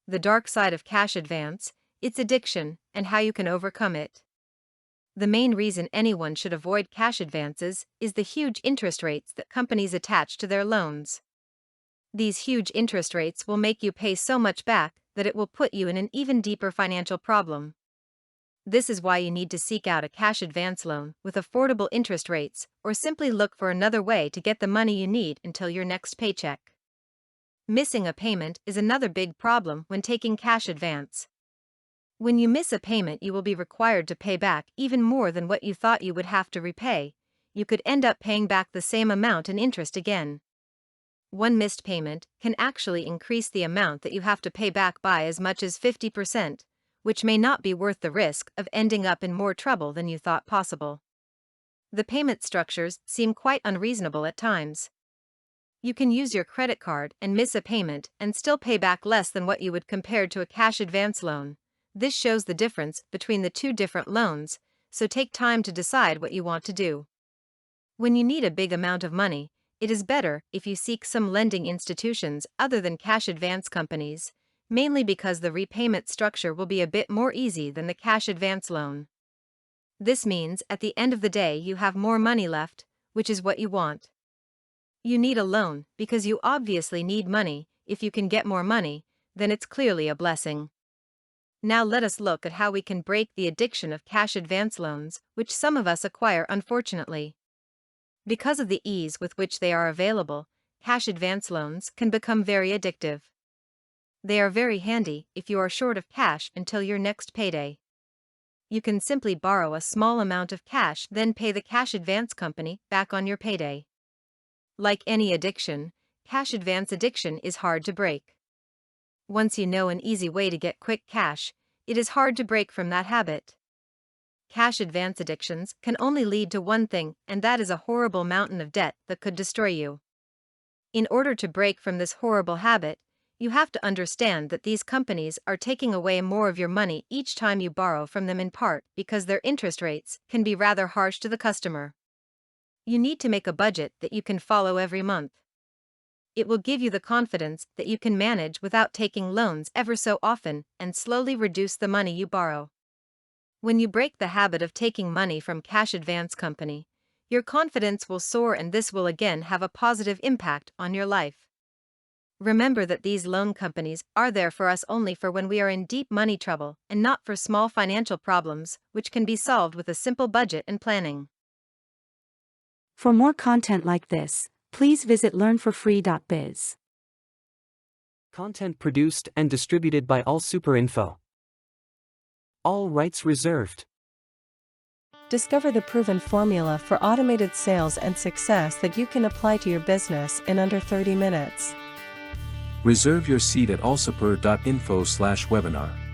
the dark side of cash advance, its addiction, and how you can overcome it. The main reason anyone should avoid cash advances is the huge interest rates that companies attach to their loans. These huge interest rates will make you pay so much back that it will put you in an even deeper financial problem. This is why you need to seek out a cash advance loan with affordable interest rates, or simply look for another way to get the money you need until your next paycheck. Missing a payment is another big problem when taking cash advance. When you miss a payment, you will be required to pay back even more than what you thought you would have to repay. You could end up paying back the same amount in interest again. One missed payment can actually increase the amount that you have to pay back by as much as 50%, which may not be worth the risk of ending up in more trouble than you thought possible. The payment structures seem quite unreasonable at times. You can use your credit card and miss a payment and still pay back less than what you would compared to a cash advance loan. This shows the difference between the two different loans, so take time to decide what you want to do. When you need a big amount of money, it is better if you seek some lending institutions other than cash advance companies, mainly because the repayment structure will be a bit more easy than the cash advance loan. This means at the end of the day you have more money left, which is what you want. You need a loan because you obviously need money. If you can get more money, then it's clearly a blessing. Now let us look at how we can break the addiction of cash advance loans, which some of us acquire unfortunately. Because of the ease with which they are available, cash advance loans can become very addictive. They are very handy if you are short of cash until your next payday. You can simply borrow a small amount of cash, then pay the cash advance company back on your payday. Like any addiction, cash advance addiction is hard to break. Once you know an easy way to get quick cash, it is hard to break from that habit. Cash advance addictions can only lead to one thing, and that is a horrible mountain of debt that could destroy you. In order to break from this horrible habit, you have to understand that these companies are taking away more of your money each time you borrow from them, in part because their interest rates can be rather harsh to the customer. You need to make a budget that you can follow every month. It will give you the confidence that you can manage without taking loans ever so often and slowly reduce the money you borrow. When you break the habit of taking money from cash advance company, your confidence will soar, and this will again have a positive impact on your life. Remember that these loan companies are there for us only for when we are in deep money trouble and not for small financial problems, which can be solved with a simple budget and planning. For more content like this, please visit learnforfree.biz. Content produced and distributed by AllSuperInfo. All rights reserved. Discover the proven formula for automated sales and success that you can apply to your business in under 30 minutes. Reserve your seat at allsuper.info/webinar.